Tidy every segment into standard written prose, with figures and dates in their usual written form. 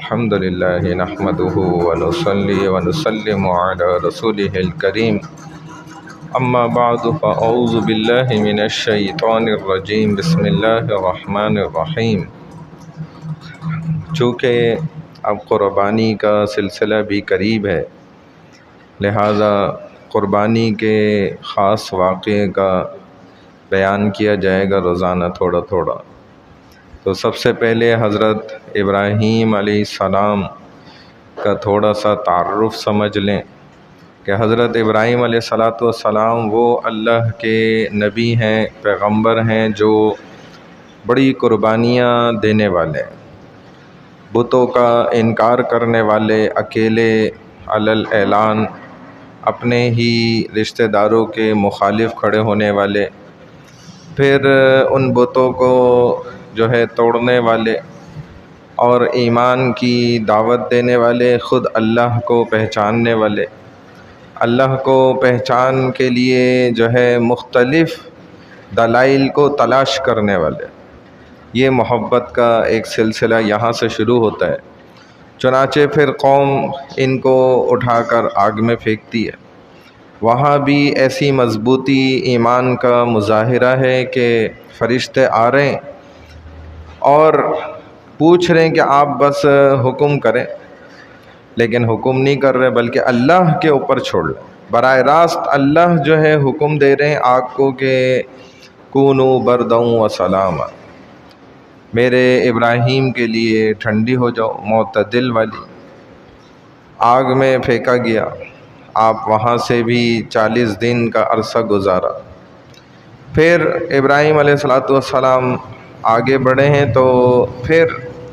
الحمد لله نحمده ونصلي ونسلم على رسوله الكريم أما بعد فأعوذ بالله من الشيطان الرجيم بسم الله الرحمن الرحيم۔ چونکہ اب قربانی کا سلسلہ بھی قریب ہے، لہذا قربانی کے خاص واقعے کا بیان کیا جائے گا روزانہ تھوڑا تھوڑا۔ تو سب سے پہلے حضرت ابراہیم علیہ السلام کا تھوڑا سا تعارف سمجھ لیں کہ حضرت ابراہیم علیہ السلام وہ اللہ کے نبی ہیں، پیغمبر ہیں، جو بڑی قربانیاں دینے والے ہیں، بتوں کا انکار کرنے والے، اکیلے علی الاعلان اپنے ہی رشتہ داروں کے مخالف کھڑے ہونے والے، پھر ان بتوں کو جو ہے توڑنے والے اور ایمان کی دعوت دینے والے، خود اللہ کو پہچاننے والے، اللہ کو پہچان کے لیے جو ہے مختلف دلائل کو تلاش کرنے والے۔ یہ محبت کا ایک سلسلہ یہاں سے شروع ہوتا ہے، چنانچہ پھر قوم ان کو اٹھا کر آگ میں پھینکتی ہے۔ وہاں بھی ایسی مضبوطی ایمان کا مظاہرہ ہے کہ فرشتے آ رہے ہیں اور پوچھ رہے ہیں کہ آپ بس حکم کریں، لیکن حکم نہیں کر رہے بلکہ اللہ کے اوپر چھوڑ لیں۔ براہ راست اللہ جو ہے حکم دے رہے ہیں آگ کو کہ کونوا بردا و سلاما، میرے ابراہیم کے لیے ٹھنڈی ہو جاؤ، معتدل والی۔ آگ میں پھینکا گیا، آپ وہاں سے بھی 40 دن کا عرصہ گزارا۔ پھر ابراہیم علیہ السلام آگے بڑھے ہیں تو پھر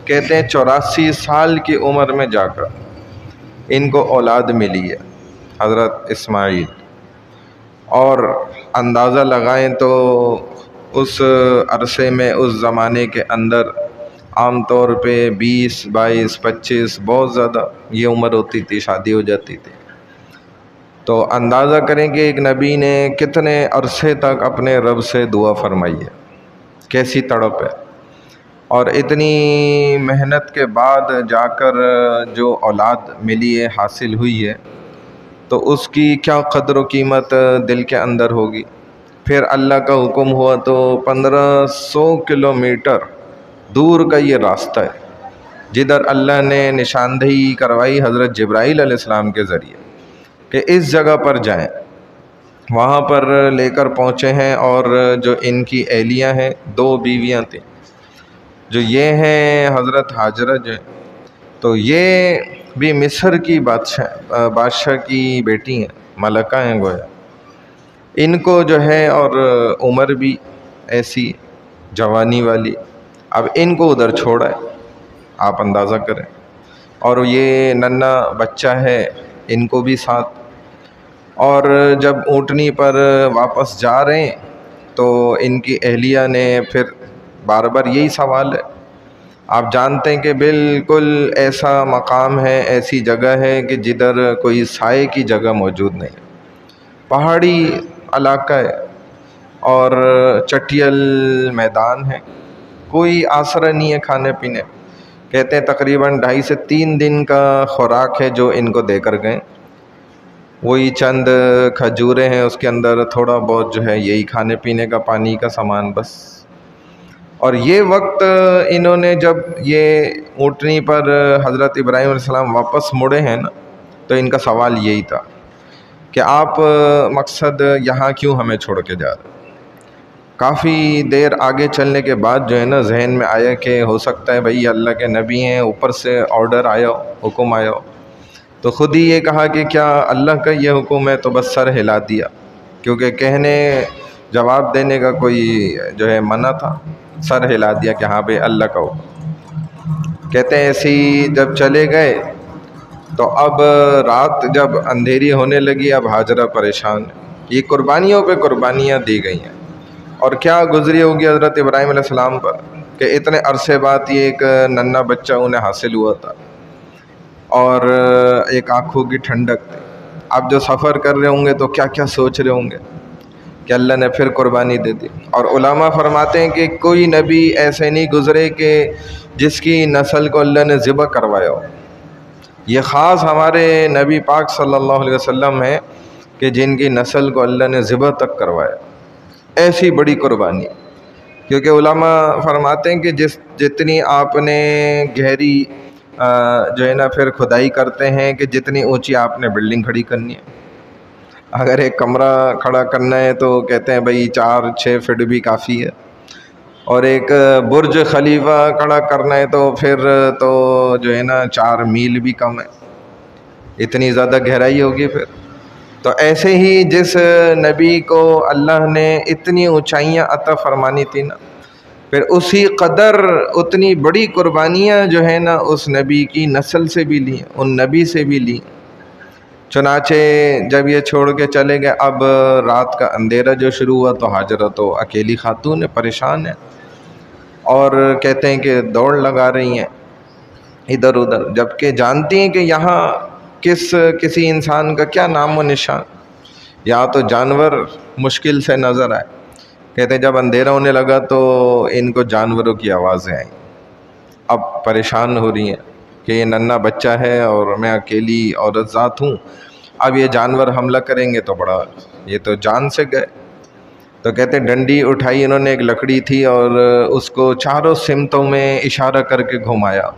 کہتے ہیں 84 سال کی عمر میں جا کر ان کو اولاد ملی ہے، حضرت اسماعیل۔ اور اندازہ لگائیں تو اس عرصے میں، اس زمانے کے اندر عام طور پہ 20، 22، 25 بہت زیادہ یہ عمر ہوتی تھی، شادی ہو جاتی تھی۔ تو اندازہ کریں کہ ایک نبی نے کتنے عرصے تک اپنے رب سے دعا فرمائی ہے، کیسی تڑپ ہے، اور اتنی محنت کے بعد جا کر جو اولاد ملی ہے، حاصل ہوئی ہے، تو اس کی کیا قدر و قیمت دل کے اندر ہوگی۔ پھر اللہ کا حکم ہوا تو 1500 کلومیٹر دور کا یہ راستہ ہے جدھر اللہ نے نشاندہی کروائی حضرت جبرائیل علیہ السلام کے ذریعے کہ اس جگہ پر جائیں۔ وہاں پر لے کر پہنچے ہیں، اور جو ان کی اہلیہ ہیں، 2 بیویاں تھیں، جو یہ ہیں حضرت ہاجرہ جو ہیں، تو یہ بھی مصر کی بادشاہ کی بیٹی ہیں، ملکہ ہیں گویا۔ ان کو جو ہے، اور عمر بھی ایسی جوانی والی، اب ان کو ادھر چھوڑا ہے، آپ اندازہ کریں، اور یہ ننھا بچہ ہے ان کو بھی ساتھ۔ اور جب اونٹنی پر واپس جا رہے ہیں تو ان کی اہلیہ نے پھر بار بار یہی سوال ہے۔ آپ جانتے ہیں کہ بالکل ایسا مقام ہے، ایسی جگہ ہے کہ جدھر کوئی سائے کی جگہ موجود نہیں، پہاڑی علاقہ ہے اور چٹیل میدان ہے، کوئی آسرا نہیں ہے کھانے پینے۔ کہتے ہیں تقریباً 2.5 سے 3 دن کا خوراک ہے جو ان کو دے کر گئے، وہی چند کھجوریں ہیں، اس کے اندر تھوڑا بہت جو ہے یہی کھانے پینے کا، پانی کا سامان بس۔ اور یہ وقت انہوں نے جب یہ اونٹنی پر حضرت ابراہیم علیہ السلام واپس مڑے ہیں نا، تو ان کا سوال یہی تھا کہ آپ مقصد یہاں کیوں ہمیں چھوڑ کے جا رہے ہیں۔ کافی دیر آگے چلنے کے بعد جو ہے نا ذہن میں آیا کہ ہو سکتا ہے بھئی اللہ کے نبی ہیں، اوپر سے آرڈر آیا ہو، حکم آیا ہو۔ تو خود ہی یہ کہا کہ کیا اللہ کا یہ حکم ہے، تو بس سر ہلا دیا، کیونکہ کہنے جواب دینے کا کوئی جو ہے منع تھا، سر ہلا دیا کہ ہاں بھئی اللہ کا حکم۔ کہتے ہیں ایسی جب چلے گئے تو اب رات جب اندھیری ہونے لگی، اب ہاجرہ پریشان ہے، یہ قربانیوں پہ قربانیاں دی گئی ہیں، اور کیا گزری ہوگی حضرت ابراہیم علیہ السلام پر کہ اتنے عرصے بعد یہ ایک ننھا بچہ انہیں حاصل ہوا تھا، اور ایک آنکھوں کی ٹھنڈک تھی۔ اب جو سفر کر رہے ہوں گے تو کیا کیا سوچ رہے ہوں گے کہ اللہ نے پھر قربانی دے دی۔ اور علماء فرماتے ہیں کہ کوئی نبی ایسے نہیں گزرے کہ جس کی نسل کو اللہ نے ذبح کروایا ہو۔ یہ خاص ہمارے نبی پاک صلی اللہ علیہ وسلم ہیں کہ جن کی نسل کو اللہ نے ذبح تک کروایا، ایسی بڑی قربانی۔ کیونکہ علماء فرماتے ہیں کہ جتنی آپ نے گہری جو ہے نا پھر کھدائی کرتے ہیں کہ جتنی اونچی آپ نے بلڈنگ کھڑی کرنی ہے۔ اگر ایک کمرہ کھڑا کرنا ہے تو کہتے ہیں بھائی 4-6 فٹ بھی کافی ہے، اور ایک برج خلیفہ کھڑا کرنا ہے تو پھر تو جو ہے نا 4 میل بھی کم ہے، اتنی زیادہ گہرائی ہوگی پھر۔ تو ایسے ہی جس نبی کو اللہ نے اتنی اونچائیاں عطا فرمانی تھی نا، پھر اسی قدر اتنی بڑی قربانیاں جو ہے نا اس نبی کی نسل سے بھی لیں، ان نبی سے بھی لیں۔ چنانچہ جب یہ چھوڑ کے چلے گئے، اب رات کا اندھیرا جو شروع ہوا تو ہاجرہ تو اکیلی خاتون ہے، پریشان ہے، اور کہتے ہیں کہ دوڑ لگا رہی ہیں ادھر ادھر، جبکہ جانتی ہیں کہ یہاں کسی انسان کا کیا نام و نشان، یہاں تو جانور مشکل سے نظر آئے۔ کہتے ہیں جب اندھیرا ہونے لگا تو ان کو جانوروں کی آوازیں آئیں، اب پریشان ہو رہی ہیں کہ یہ ننھا بچہ ہے اور میں اکیلی عورت ذات ہوں، اب یہ جانور حملہ کریں گے تو بڑا، یہ تو جان سے گئے۔ تو کہتے ہیں ڈنڈی اٹھائی انہوں نے، ایک لکڑی تھی، اور اس کو چاروں سمتوں میں اشارہ کر کے گھمایا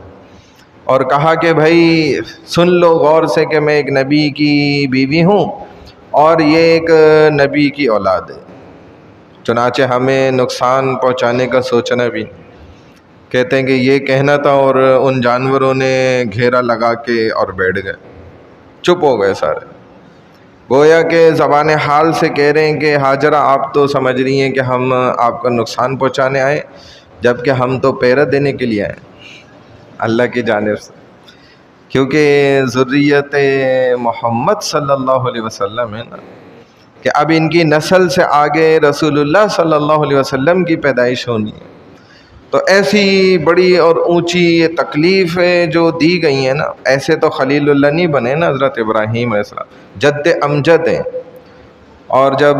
اور کہا کہ بھائی سن لو غور سے کہ میں ایک نبی کی بیوی ہوں اور یہ ایک نبی کی اولاد ہے، چنانچہ ہمیں نقصان پہنچانے کا سوچنا بھی نہیں۔ کہتے ہیں کہ یہ کہنا تھا اور ان جانوروں نے گھیرا لگا کے اور بیٹھ گئے، چپ ہو گئے سارے، گویا کہ زبان حال سے کہہ رہے ہیں کہ ہاجرہ آپ تو سمجھ رہی ہیں کہ ہم آپ کا نقصان پہنچانے آئے، جبکہ ہم تو پہرہ دینے کے لیے آئے اللہ کی جانب سے، کیونکہ ذریت محمد صلی اللہ علیہ وسلم ہے نا، کہ اب ان کی نسل سے آگے رسول اللہ صلی اللہ علیہ وسلم کی پیدائش ہونی ہے۔ تو ایسی بڑی اور اونچی یہ تکلیفیں جو دی گئی ہیں نا، ایسے تو خلیل اللہ نہیں بنے نا حضرت ابراہیم علیہ السلام، جد امجد ہیں۔ اور جب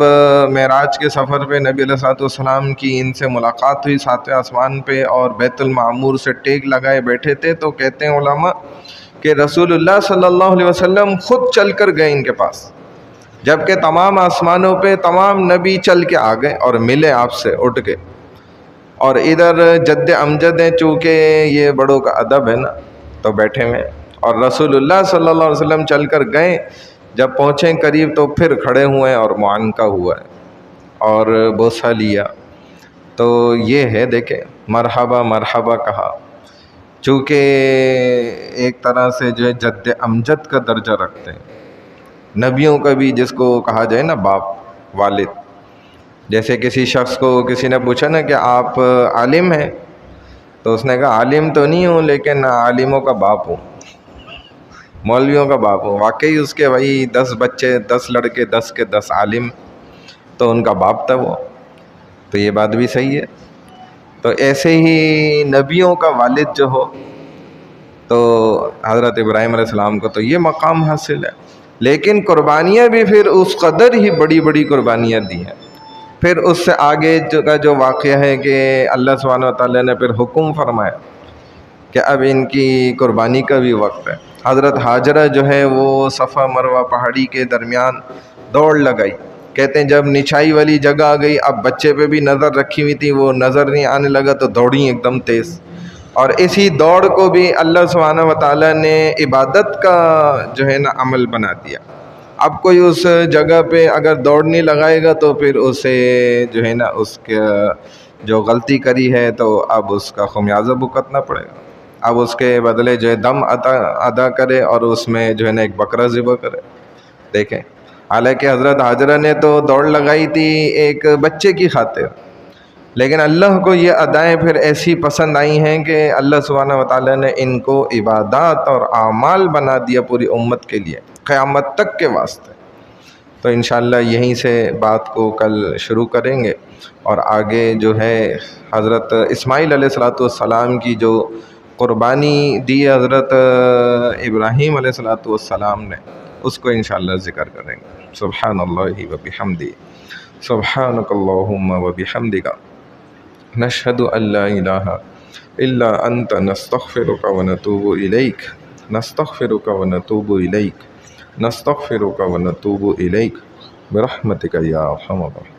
معراج کے سفر پہ نبی علیہ السلام کی ان سے ملاقات ہوئی 7ویں آسمان پہ اور بیت المعمور سے ٹیک لگائے بیٹھے تھے، تو کہتے ہیں علماء کہ رسول اللہ صلی اللہ علیہ وسلم خود چل کر گئے ان کے پاس، جبکہ تمام آسمانوں پہ تمام نبی چل کے آ گئے اور ملے آپ سے اٹھ کے، اور ادھر جد امجد ہیں، چونکہ یہ بڑوں کا ادب ہے نا تو بیٹھے ہوئے، اور رسول اللہ صلی اللہ علیہ وسلم چل کر گئے، جب پہنچے قریب تو پھر کھڑے ہوئے اور معانقہ ہوا ہے اور بوسہ لیا۔ تو یہ ہے دیکھیں مرحبا مرحبا کہا، چونکہ ایک طرح سے جو ہے جد امجد کا درجہ رکھتے ہیں، نبیوں کا بھی جس کو کہا جائے نا باپ والد۔ جیسے کسی شخص کو کسی نے پوچھا نا کہ آپ عالم ہیں، تو اس نے کہا عالم تو نہیں ہوں لیکن عالموں کا باپ ہوں، مولویوں کا باپ ہوں۔ واقعی اس کے وہی 10 بچے، 10 لڑکے، 10 کے 10 عالم، تو ان کا باپ تھا وہ، تو یہ بات بھی صحیح ہے۔ تو ایسے ہی نبیوں کا والد جو ہو، تو حضرت ابراہیم علیہ السلام کو تو یہ مقام حاصل ہے، لیکن قربانیاں بھی پھر اس قدر ہی بڑی بڑی قربانیاں دی ہیں۔ پھر اس سے آگے جو واقعہ ہے کہ اللہ سبحانہ و تعالیٰ نے پھر حکم فرمایا کہ اب ان کی قربانی کا بھی وقت ہے۔ حضرت ہاجرہ جو ہے وہ صفا مروہ پہاڑی کے درمیان دوڑ لگائی، کہتے ہیں جب نچائی والی جگہ آ گئی، اب بچے پہ بھی نظر رکھی ہوئی تھی، وہ نظر نہیں آنے لگا تو دوڑی ایک دم تیز، اور اسی دوڑ کو بھی اللہ سبحانہ و تعالیٰ نے عبادت کا جو ہے نا عمل بنا دیا۔ اب کوئی اس جگہ پہ اگر دوڑ نہیں لگائے گا تو پھر اسے جو ہے نا اس کے جو غلطی کری ہے تو اب اس کا خمیازہ بھگتنا پڑے گا، اب اس کے بدلے جو ہے دم ادا کرے اور اس میں جو ہے نا ایک بکرا ذبح کرے۔ دیکھیں حالانکہ حضرت ہاجرہ نے تو دوڑ لگائی تھی ایک بچے کی خاطر، لیکن اللہ کو یہ ادائیں پھر ایسی پسند آئی ہیں کہ اللہ سبحانہ و تعالیٰ نے ان کو عبادات اور اعمال بنا دیا پوری امت کے لیے قیامت تک کے واسطے۔ تو انشاءاللہ یہیں سے بات کو کل شروع کریں گے، اور آگے جو ہے حضرت اسماعیل علیہ السلام کی جو قربانی دی حضرت ابراہیم علیہ السلام نے، اس کو انشاءاللہ ذکر کریں گے۔ سبحان اللہ و بحمدہ، سبحانک اللہم و بحمدک، نشہد ان لا الہ إلا أنت نستغفرك ونتوب إليك نستغفرك ونتوب إليك نستغفرك ونتوب إليك برحمتك يا أرحم الراحمين.